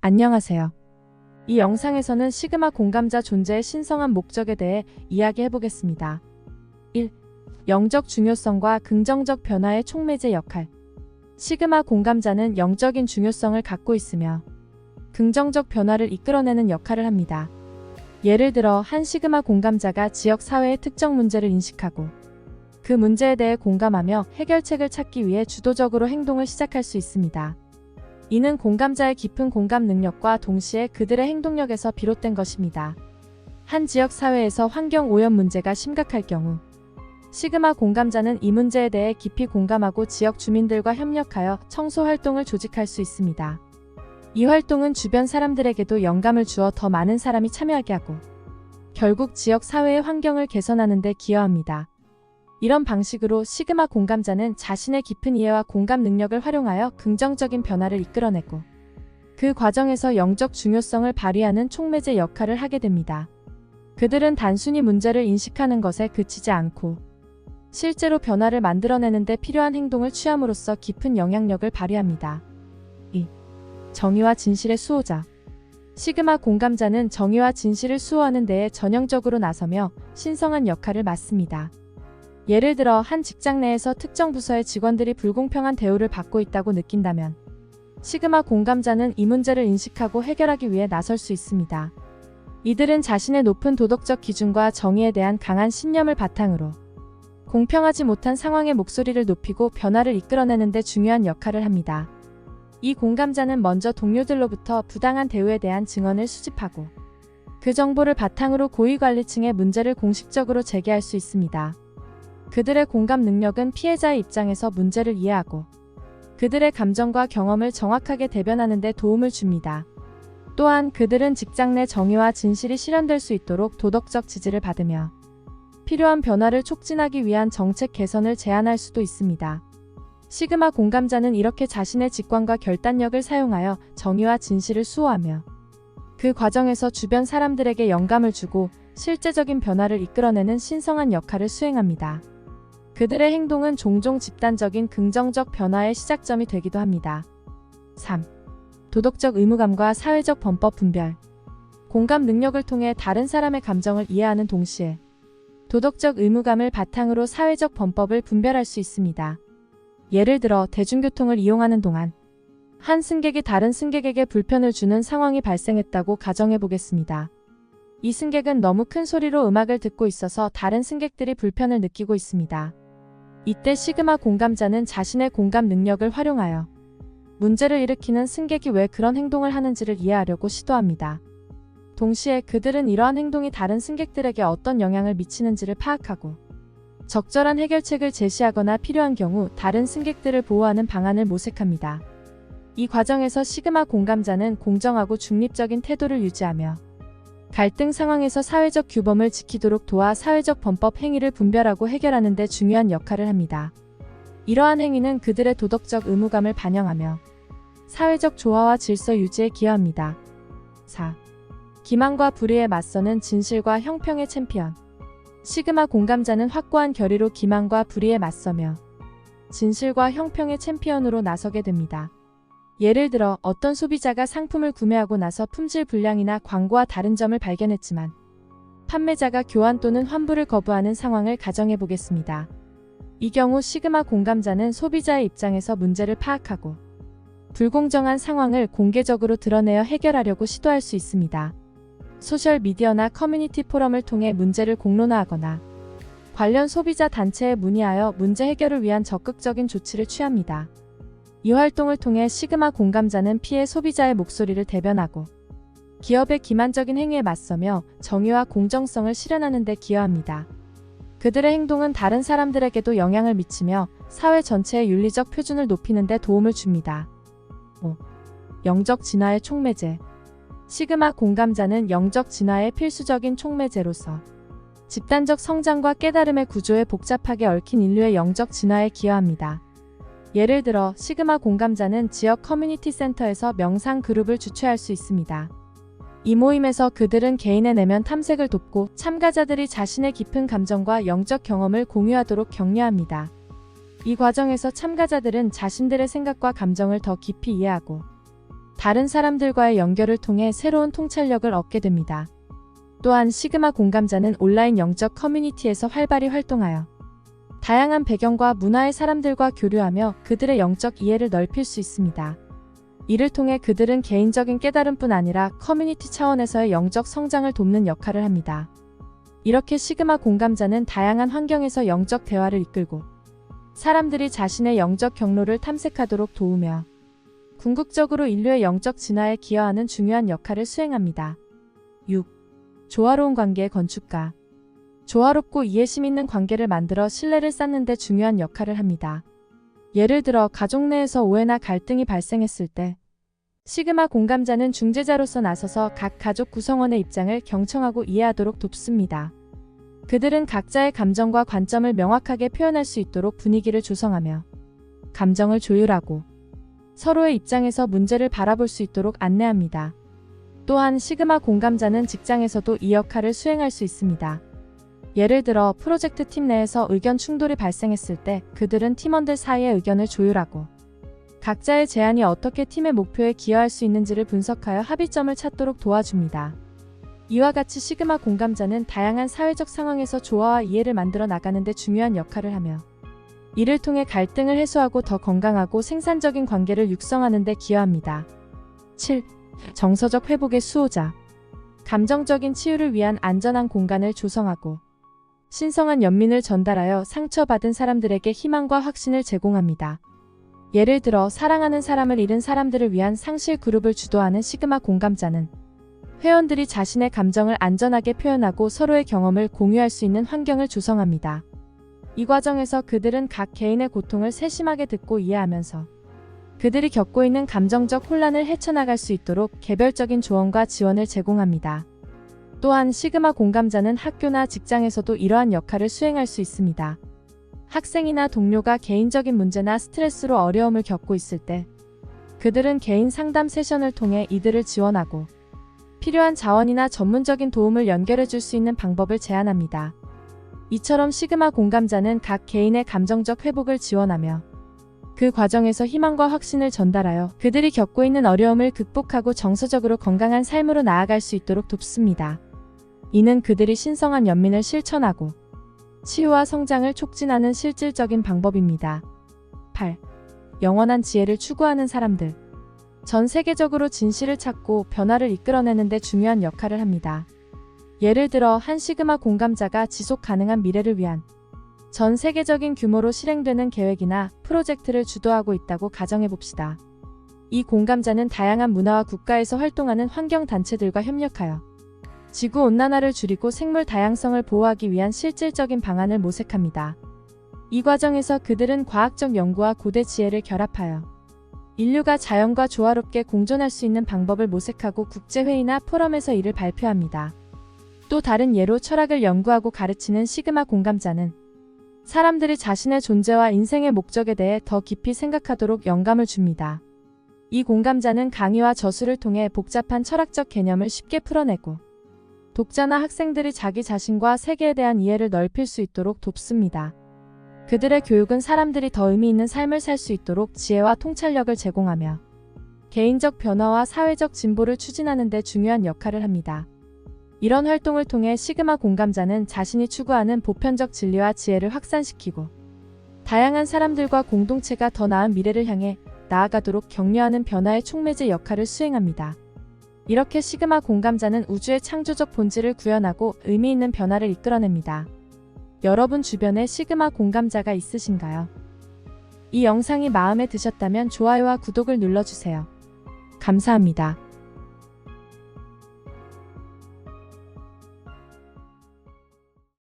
안녕하세요. 이 영상에서는 시그마 공감자 존재의 신성한 목적에 대해 이야기해 보겠습니다. 1. 영적 중요성과 긍정적 변화의 촉매제 역할. 시그마 공감자는 영적인 중요성을 갖고 있으며 긍정적 변화를 이끌어내는 역할을 합니다. 예를 들어 한 시그마 공감자가 지역 사회의 특정 문제를 인식하고 그 문제에 대해 공감하며 해결책을 찾기 위해 주도적으로 행동을 시작할 수 있습니다. 이는 공감자의 깊은 공감 능력과 동시에 그들의 행동력에서 비롯된 것입니다. 한 지역 사회에서 환경 오염 문제가 심각할 경우 시그마 공감자는 이 문제에 대해 깊이 공감하고 지역 주민들과 협력하여 청소 활동을 조직할 수 있습니다. 이 활동은 주변 사람들에게도 영감을 주어 더 많은 사람이 참여하게 하고 결국 지역 사회의 환경을 개선하는 데 기여합니다. 이런 방식으로 시그마 공감자는 자신의 깊은 이해와 공감 능력을 활용하여 긍정적인 변화를 이끌어내고 그 과정에서 영적 중요성을 발휘하는 촉매제 역할을 하게 됩니다. 그들은 단순히 문제를 인식하는 것에 그치지 않고 실제로 변화를 만들어내는 데 필요한 행동을 취함으로써 깊은 영향력을 발휘합니다. 2. 정의와 진실의 수호자. 시그마 공감자는 정의와 진실을 수호하는 데에 전형적으로 나서며 신성한 역할을 맡습니다. 예를 들어 한 직장 내에서 특정 부서의 직원들이 불공평한 대우를 받고 있다고 느낀다면 시그마 공감자는 이 문제를 인식하고 해결하기 위해 나설 수 있습니다. 이들은 자신의 높은 도덕적 기준과 정의에 대한 강한 신념을 바탕으로 공평하지 못한 상황의 목소리를 높이고 변화를 이끌어내는 데 중요한 역할을 합니다. 이 공감자는 먼저 동료들로부터 부당한 대우에 대한 증언을 수집하고 그 정보를 바탕으로 고위관리층의 문제를 공식적으로 제기할 수 있습니다. 그들의 공감 능력은 피해자의 입장에서 문제를 이해하고 그들의 감정과 경험을 정확하게 대변하는 데 도움을 줍니다. 또한 그들은 직장 내 정의와 진실이 실현될 수 있도록 도덕적 지지를 받으며 필요한 변화를 촉진하기 위한 정책 개선을 제안할 수도 있습니다. 시그마 공감자는 이렇게 자신의 직관과 결단력을 사용하여 정의와 진실을 수호하며 그 과정에서 주변 사람들에게 영감을 주고 실제적인 변화를 이끌어내는 신성한 역할을 수행합니다. 그들의 행동은 종종 집단적인 긍정적 변화의 시작점이 되기도 합니다. 3. 도덕적 의무감과 사회적 범법 분별. 공감 능력을 통해 다른 사람의 감정을 이해하는 동시에 도덕적 의무감을 바탕으로 사회적 범법을 분별할 수 있습니다. 예를 들어 대중교통을 이용하는 동안 한 승객이 다른 승객에게 불편을 주는 상황이 발생했다고 가정해 보겠습니다. 이 승객은 너무 큰 소리로 음악을 듣고 있어서 다른 승객들이 불편을 느끼고 있습니다. 이때 시그마 공감자는 자신의 공감 능력을 활용하여 문제를 일으키는 승객이 왜 그런 행동을 하는지를 이해하려고 시도합니다. 동시에 그들은 이러한 행동이 다른 승객들에게 어떤 영향을 미치는지를 파악하고 적절한 해결책을 제시하거나 필요한 경우 다른 승객들을 보호하는 방안을 모색합니다. 이 과정에서 시그마 공감자는 공정하고 중립적인 태도를 유지하며 갈등 상황에서 사회적 규범을 지키도록 도와 사회적 범법 행위를 분별하고 해결하는 데 중요한 역할을 합니다. 이러한 행위는 그들의 도덕적 의무감을 반영하며 사회적 조화와 질서 유지에 기여합니다. 4. 기만과 불의에 맞서는 진실과 형평의 챔피언. 시그마 공감자는 확고한 결의로 기만과 불의에 맞서며 진실과 형평의 챔피언으로 나서게 됩니다. 예를 들어 어떤 소비자가 상품을 구매하고 나서 품질 불량이나 광고와 다른 점을 발견했지만 판매자가 교환 또는 환불을 거부하는 상황을 가정해 보겠습니다. 이 경우 시그마 공감자는 소비자의 입장에서 문제를 파악하고 불공정한 상황을 공개적으로 드러내어 해결하려고 시도할 수 있습니다. 소셜미디어나 커뮤니티 포럼을 통해 문제를 공론화하거나 관련 소비자 단체에 문의하여 문제 해결을 위한 적극적인 조치를 취합니다. 이 활동을 통해 시그마 공감자는 피해 소비자의 목소리를 대변하고 기업의 기만적인 행위에 맞서며 정의와 공정성을 실현하는 데 기여합니다. 그들의 행동은 다른 사람들에게도 영향을 미치며 사회 전체의 윤리적 표준을 높이는 데 도움을 줍니다. 5. 영적 진화의 촉매제. 시그마 공감자는 영적 진화의 필수적인 촉매제로서 집단적 성장과 깨달음의 구조에 복잡하게 얽힌 인류의 영적 진화에 기여합니다. 예를 들어 시그마 공감자는 지역 커뮤니티 센터에서 명상 그룹을 주최할 수 있습니다. 이 모임에서 그들은 개인의 내면 탐색을 돕고 참가자들이 자신의 깊은 감정과 영적 경험을 공유하도록 격려합니다. 이 과정에서 참가자들은 자신들의 생각과 감정을 더 깊이 이해하고 다른 사람들과의 연결을 통해 새로운 통찰력을 얻게 됩니다. 또한 시그마 공감자는 온라인 영적 커뮤니티에서 활발히 활동하여 다양한 배경과 문화의 사람들과 교류하며 그들의 영적 이해를 넓힐 수 있습니다. 이를 통해 그들은 개인적인 깨달음뿐 아니라 커뮤니티 차원에서의 영적 성장을 돕는 역할을 합니다. 이렇게 시그마 공감자는 다양한 환경에서 영적 대화를 이끌고 사람들이 자신의 영적 경로를 탐색하도록 도우며 궁극적으로 인류의 영적 진화에 기여하는 중요한 역할을 수행합니다. 6. 조화로운 관계의 건축가. 조화롭고 이해심 있는 관계를 만들어 신뢰를 쌓는 데 중요한 역할을 합니다. 예를 들어 가족 내에서 오해나 갈등이 발생했을 때 시그마 공감자는 중재자로서 나서서 각 가족 구성원의 입장을 경청하고 이해하도록 돕습니다. 그들은 각자의 감정과 관점을 명확하게 표현할 수 있도록 분위기를 조성하며 감정을 조율하고 서로의 입장에서 문제를 바라볼 수 있도록 안내합니다. 또한 시그마 공감자는 직장에서도 이 역할을 수행할 수 있습니다. 예를 들어 프로젝트 팀 내에서 의견 충돌이 발생했을 때 그들은 팀원들 사이의 의견을 조율하고 각자의 제안이 어떻게 팀의 목표에 기여할 수 있는지를 분석하여 합의점을 찾도록 도와줍니다. 이와 같이 시그마 공감자는 다양한 사회적 상황에서 조화와 이해를 만들어 나가는 데 중요한 역할을 하며 이를 통해 갈등을 해소하고 더 건강하고 생산적인 관계를 육성하는 데 기여합니다. 7. 정서적 회복의 수호자. 감정적인 치유를 위한 안전한 공간을 조성하고 신성한 연민을 전달하여 상처받은 사람들에게 희망과 확신을 제공합니다. 예를 들어 사랑하는 사람을 잃은 사람들을 위한 상실 그룹을 주도하는 시그마 공감자는 회원들이 자신의 감정을 안전하게 표현하고 서로의 경험을 공유할 수 있는 환경을 조성합니다. 이 과정에서 그들은 각 개인의 고통을 세심하게 듣고 이해하면서 그들이 겪고 있는 감정적 혼란을 헤쳐나갈 수 있도록 개별적인 조언과 지원을 제공합니다. 또한 시그마 공감자는 학교나 직장에서도 이러한 역할을 수행할 수 있습니다. 학생이나 동료가 개인적인 문제나 스트레스로 어려움을 겪고 있을 때 그들은 개인 상담 세션을 통해 이들을 지원하고 필요한 자원이나 전문적인 도움을 연결해 줄 수 있는 방법을 제안합니다. 이처럼 시그마 공감자는 각 개인의 감정적 회복을 지원하며 그 과정에서 희망과 확신을 전달하여 그들이 겪고 있는 어려움을 극복하고 정서적으로 건강한 삶으로 나아갈 수 있도록 돕습니다. 이는 그들이 신성한 연민을 실천하고 치유와 성장을 촉진하는 실질적인 방법입니다. 8. 영원한 지혜를 추구하는 사람들. 전 세계적으로 진실을 찾고 변화를 이끌어내는 데 중요한 역할을 합니다. 예를 들어 한 시그마 공감자가 지속 가능한 미래를 위한 전 세계적인 규모로 실행되는 계획이나 프로젝트를 주도하고 있다고 가정해봅시다. 이 공감자는 다양한 문화와 국가에서 활동하는 환경단체들과 협력하여 지구온난화를 줄이고 생물 다양성을 보호하기 위한 실질적인 방안을 모색합니다. 이 과정에서 그들은 과학적 연구와 고대 지혜를 결합하여 인류가 자연과 조화롭게 공존할 수 있는 방법을 모색하고 국제회의나 포럼에서 이를 발표합니다. 또 다른 예로 철학을 연구하고 가르치는 시그마 공감자는 사람들이 자신의 존재와 인생의 목적에 대해 더 깊이 생각하도록 영감을 줍니다. 이 공감자는 강의와 저술을 통해 복잡한 철학적 개념을 쉽게 풀어내고 독자나 학생들이 자기 자신과 세계에 대한 이해를 넓힐 수 있도록 돕습니다. 그들의 교육은 사람들이 더 의미 있는 삶을 살 수 있도록 지혜와 통찰력을 제공하며 개인적 변화와 사회적 진보를 추진하는 데 중요한 역할을 합니다. 이런 활동을 통해 시그마 공감자는 자신이 추구하는 보편적 진리와 지혜를 확산시키고 다양한 사람들과 공동체가 더 나은 미래를 향해 나아가도록 격려하는 변화의 촉매제 역할을 수행합니다. 이렇게 시그마 공감자는 우주의 창조적 본질을 구현하고 의미 있는 변화를 이끌어냅니다. 여러분 주변에 시그마 공감자가 있으신가요? 이 영상이 마음에 드셨다면 좋아요와 구독을 눌러주세요. 감사합니다.